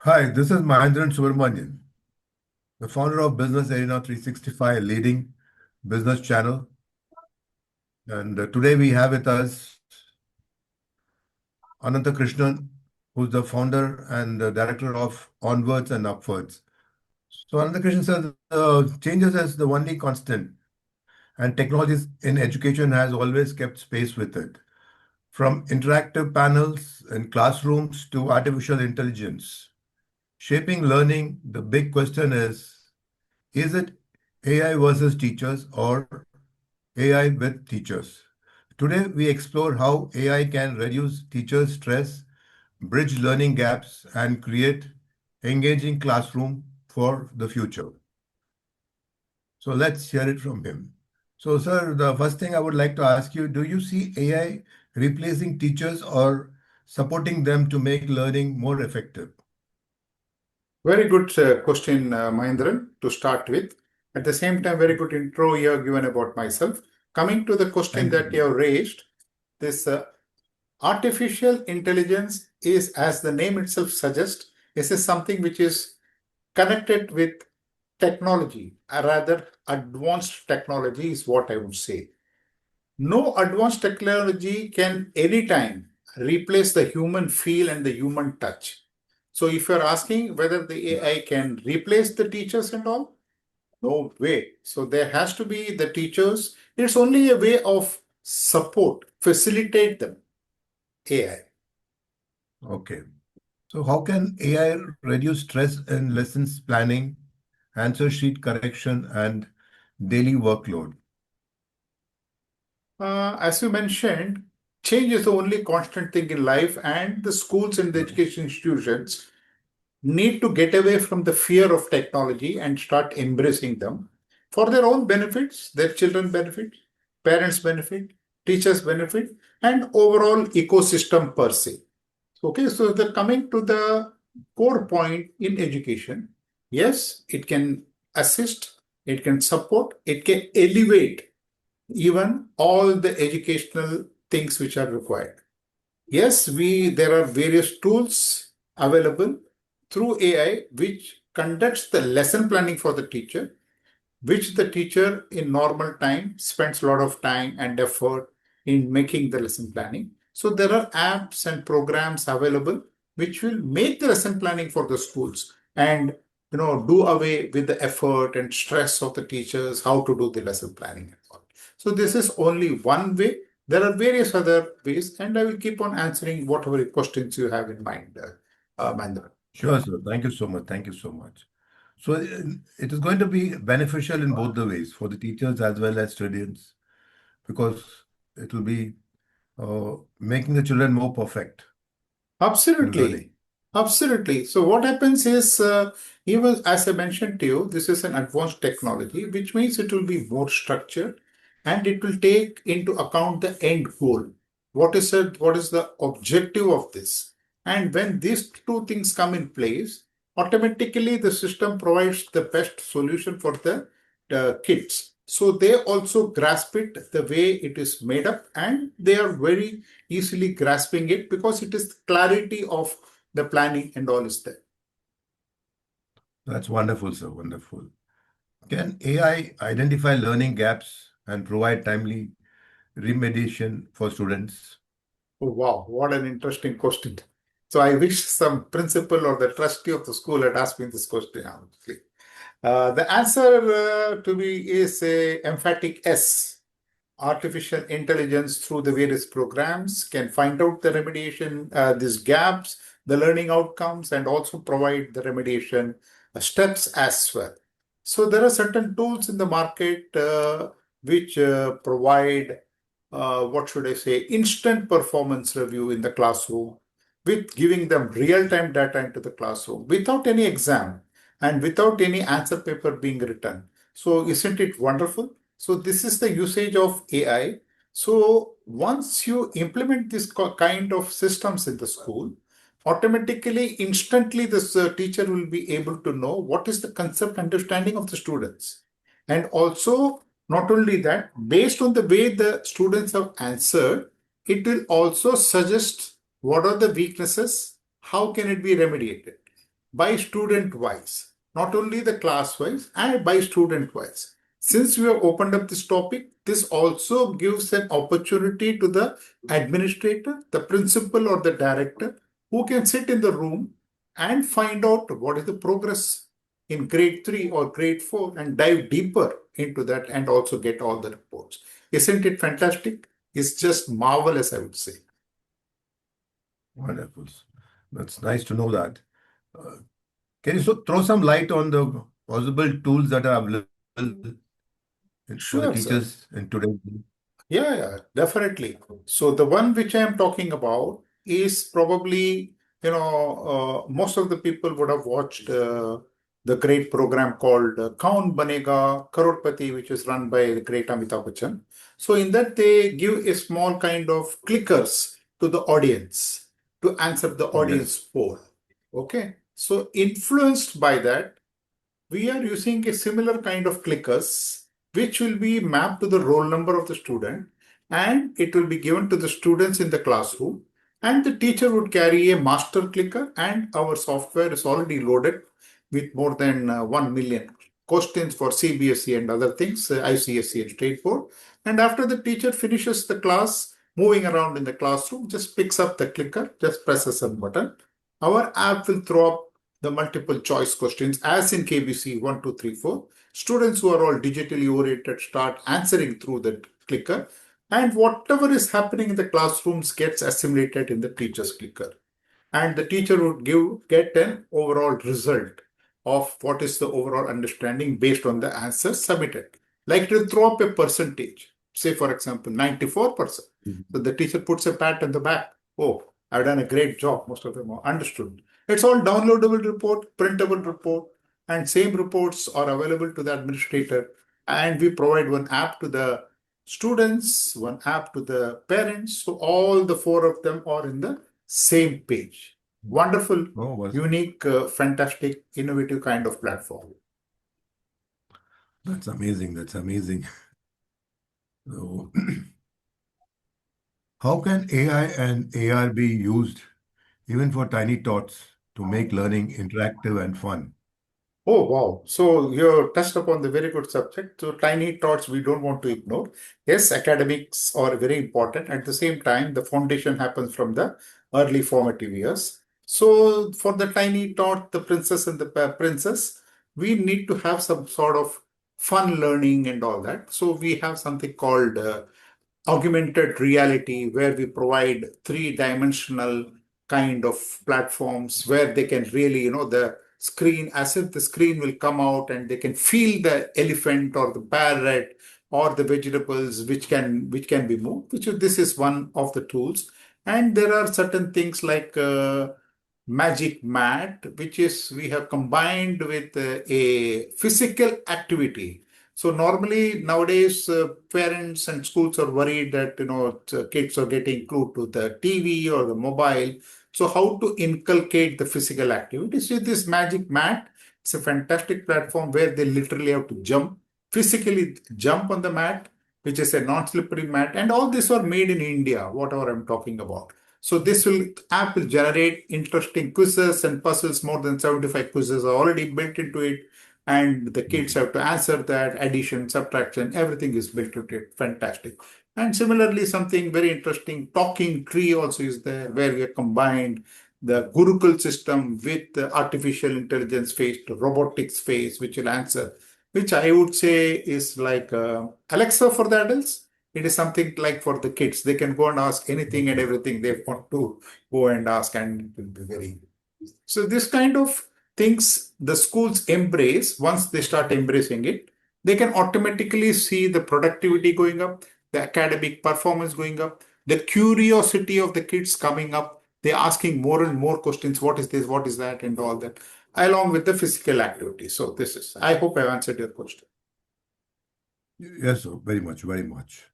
Hi, this is Mahendran Subramanian, the founder of Business Arena 365, a leading business channel. And today we have with us Anantha Krishnan, who's the founder and the director of Onwards and Upwards. So Anantha Krishnan says changes is the only constant, and technologies in education has always kept pace with it. From interactive panels in classrooms to artificial intelligence. Shaping learning, the big question is it AI versus teachers or AI with teachers? Today, we explore how AI can reduce teachers' stress, bridge learning gaps, and create engaging classroom for the future. So let's hear it from him. So, sir, the first thing I would like to ask you, do you see AI replacing teachers or supporting them to make learning more effective? Very good question, Mahendran, to start with. At the same time, very good intro you have given about myself. Coming to the question Thank that you you. have raised, this artificial intelligence is, as the name itself suggests, this is something which is connected with technology, or rather advanced technology is what I would say. No advanced technology can anytime replace the human feel and the human touch. So if you're asking whether the AI can replace the teachers and all, no way. So there has to be the teachers. It's only a way of support, facilitate them, AI. Okay. So how can AI reduce stress in lessons planning, answer sheet correction, and daily workload? As you mentioned, change is the only constant thing in life, and the schools and the education institutions need to get away from the fear of technology and start embracing them for their own benefits, their children benefit, parents benefit, teachers benefit, and overall ecosystem per se. Okay, so the coming to the core point in education, yes, it can assist, it can support, it can elevate even all the educational things which are required. Yes, there are various tools available through AI which conducts the lesson planning for the teacher, which the teacher in normal time spends a lot of time and effort in making the lesson planning. So there are apps and programs available which will make the lesson planning for the schools and do away with the effort and stress of the teachers how to do the lesson planning and all. So this is only one way. There are various other ways, and I will keep on answering whatever questions you have in mind, Mahendra. Sure, sir. Thank you so much. Thank you so much. So it is going to be beneficial in both the ways for the teachers as well as students because it will be making the children more perfect in Absolutely. learning. Absolutely. So what happens is, even as I mentioned to you, this is an advanced technology, which means it will be more structured and it will take into account the end goal. What is it? What is the objective of this? And when these two things come in place, automatically the system provides the best solution for the kids. So they also grasp it the way it is made up, and they are very easily grasping it because it is clarity of the planning and all is there. That's wonderful, sir. Wonderful. Can AI identify learning gaps and provide timely remediation for students? Oh, wow, what an interesting question. So I wish some principal or the trustee of the school had asked me this question, honestly. The answer to me is a emphatic S. Artificial intelligence through the various programs can find out the remediation, these gaps, the learning outcomes, and also provide the remediation steps as well. So there are certain tools in the market which provide, what should I say, instant performance review in the classroom with giving them real-time data into the classroom without any exam and without any answer paper being written. So isn't it wonderful? So this is the usage of AI. So once you implement this kind of systems in the school, automatically, instantly, this teacher will be able to know what is the concept understanding of the students. And also, not only that, based on the way the students have answered, it will also suggest what are the weaknesses, how can it be remediated. by student wise, not only the class wise and by student wise. Since we have opened up this topic, this also gives an opportunity to the administrator, the principal, or the director who can sit in the room and find out what is the progress in grade 3 or grade 4 and dive deeper into that and also get all the reports. Isn't it fantastic? It's just marvelous, I would say. Wonderful. That's nice to know that. Uh, can you throw some light on the possible tools that are available for the Sure, sir. teachers in today's day? Yeah, definitely. So the one which I am talking about is probably, most of the people would have watched the great program called Kaun Banega Crorepati, which is run by the great Amitabh Bachchan. So in that they give a small kind of clickers to the audience to answer the audience Yes. poll. Okay. So influenced by that, we are using a similar kind of clickers which will be mapped to the roll number of the student and it will be given to the students in the classroom and the teacher would carry a master clicker and our software is already loaded with more than 1 million questions for CBSE and other things, ICSE and state board. And after the teacher finishes the class, moving around in the classroom, just picks up the clicker, just presses a button. Our app will throw up the multiple choice questions as in KBC 1, 2, 3, 4. Students who are all digitally oriented start answering through the clicker and whatever is happening in the classrooms gets assimilated in the teacher's clicker and the teacher would get an overall result of what is the overall understanding based on the answers submitted. Like it will throw up a percentage, say for example 94%. So Mhm. the teacher puts a pat on the back. Oh, I've done a great job. Most of them are understood. It's all downloadable report, printable report, and same reports are available to the administrator. And we provide one app to the students, one app to the parents. So all the four of them are in the same page. Wonderful, Oh, unique, fantastic, innovative kind of platform. that's amazing. That's amazing. So, how can AI and AR be used even for tiny tots to make learning interactive and fun? Oh, wow. So you touched upon the very good subject. So tiny thoughts we don't want to ignore. Yes, academics are very important. At the same time, the foundation happens from the early formative years. So for the tiny tot, the princess and the princess, we need to have some sort of fun learning and all that. So we have something called augmented reality where we provide three-dimensional kind of platforms where they can really, the screen, as if the screen will come out and they can feel the elephant or the parrot or the vegetables which can be moved, which this is one of the tools. And there are certain things like magic mat, which is we have combined with a physical activity. So normally nowadays, parents and schools are worried that kids are getting glued to the TV or the mobile. So how to inculcate the physical activity? So this magic mat, it's a fantastic platform where they literally have to physically jump on the mat, which is a non-slippery mat, and all these are made in India. Whatever I'm talking about. So this app will generate interesting quizzes and puzzles. More than 75 quizzes are already built into it and the kids Mhm. have to answer that addition, subtraction, everything is built into it. Fantastic. And similarly, something very interesting, talking tree also is there where we have combined the Gurukul system with the artificial intelligence based robotics phase, which will answer, which I would say is like Alexa for the adults. It is something like for the kids. They can go and ask anything and Okay. everything they want to go and ask, and it will be very. So this kind of things the schools embrace. Once they start embracing it, they can automatically see the productivity going up, the academic performance going up, the curiosity of the kids coming up. They're asking more and more questions. What is this? What is that? And all that, along with the physical activity. So this is, I hope I've answered your question. Yes, sir, very much, very much.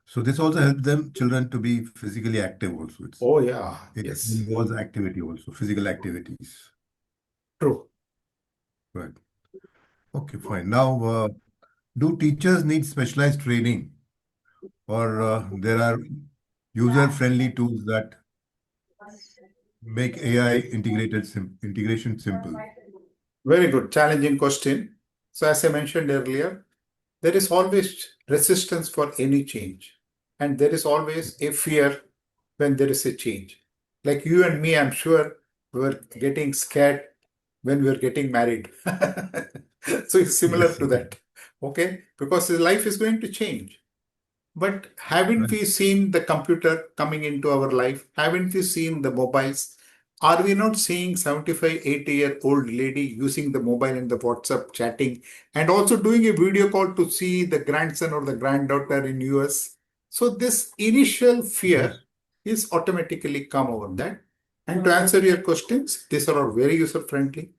So this also helps them, children, to be physically active also. Oh, yeah. It Yes. involves activity also, physical activities. True. Right. Okay, fine. Now, do teachers need specialized training or there are user-friendly tools that make AI integration simple? Very good, challenging question. So, as I mentioned earlier, there is always resistance for any change, and there is always a fear when there is a change. Like you and me, I'm sure we were getting scared when we were getting married. So it's similar Yes, to that. Okay, because his life is going to change. But haven't right. we seen the computer coming into our life? Haven't we seen the mobiles? Are we not seeing 75, 80-year-old lady using the mobile and the WhatsApp chatting and also doing a video call to see the grandson or the granddaughter in US? So this initial fear Yes. is automatically come over that. And to answer your questions, these are all very user friendly.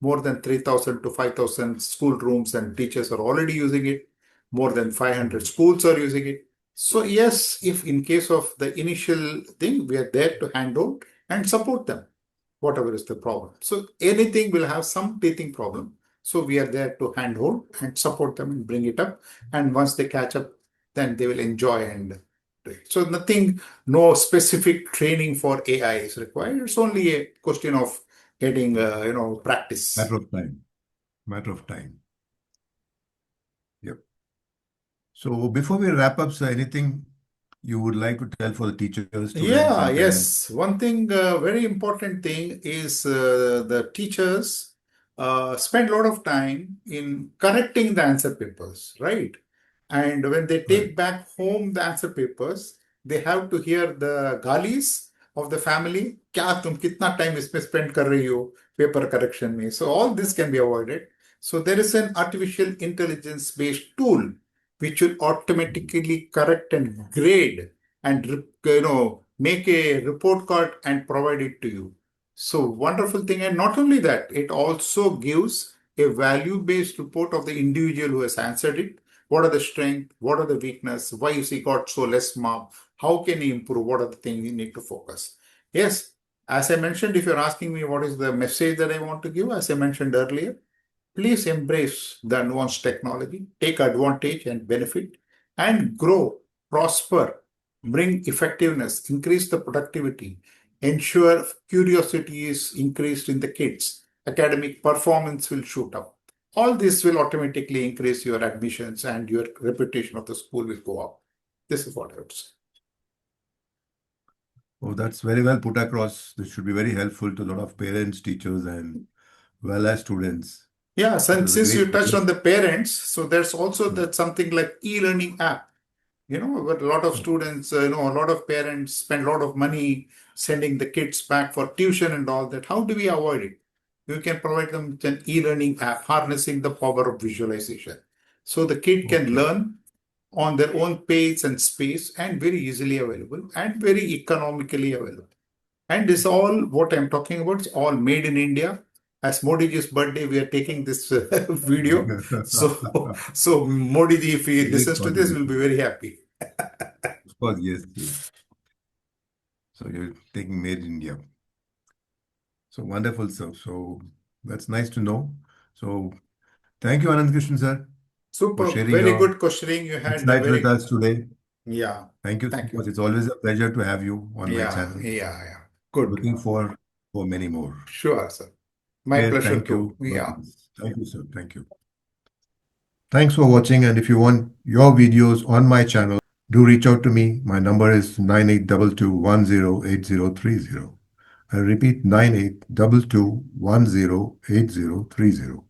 More than 3,000 to 5,000 school rooms and teachers are already using it. More than 500 Mhm. schools are using it. So yes, if in case of the initial thing, we are there to handle and support them, whatever is the problem. So anything will have some teething problem. So we are there to handhold and support them and bring it up. And once they catch up, then they will enjoy and do it. So nothing, no specific training for AI is required. It's only a question of getting, practice. Matter of time. Matter of time. Yep. So before we wrap up, sir, anything you would like to tell for the teachers, students, Yeah, and parents? yes. One thing, very important thing is the teachers spend a lot of time in correcting the answer papers, right? And when they Right. take back home the answer papers, they have to hear the galis of the family. क्या तुम कितना time इसमें spend कर रही हो paper correction में? So all this can be avoided. So there is an artificial intelligence based tool which will automatically correct and grade and make a report card and provide it to you. So wonderful thing. And not only that, it also gives a value based report of the individual who has answered it. What are the strength? What are the weakness? Why is he got so less mark? How can he improve? What are the things you need to focus? Yes, as I mentioned, if you're asking me what is the message that I want to give, as I mentioned earlier, please embrace the advanced technology, take advantage and benefit, and grow, prosper, bring effectiveness, increase the productivity, ensure curiosity is increased in the kids, academic performance will shoot up. All this will automatically increase your admissions and your reputation of the school will go up. This is what I would say. Oh, that's very well put across. This should be very helpful to a lot of parents, teachers, and well as students. Yeah, It since, was a since great you touched suggestion. on the parents, so there's also that something like e-learning app. But a lot of students, a lot of parents spend a lot of money sending the kids back for tuition and all that. How do we avoid it? You can provide them with an e-learning app harnessing the power of visualization. So the kid can Okay. learn on their own pace and space and very easily available and very economically available. And this all what I'm talking about is all made in India. As Modi ji's birthday, we are taking this video. So Modi ji, if he Great listens to this, will be contribution. very happy. Of course, yes, yes. So you're taking Made in India. So wonderful, sir. So that's nice to know. So thank you, Anand Krishnan, sir, for Super, sharing very your good questioning. You had a insights with very, us today. yeah, Thank you so thank much. you. It's always a pleasure to have you on my Yeah, channel. yeah, yeah. Good. Looking for many more. Sure, sir. My Okay, pleasure thank too. you. God Yeah. bless. Thank you, sir. Thank you. Thanks for watching. And if you want your videos on my channel, do reach out to me. My number is 9822108030. I repeat 9822108030.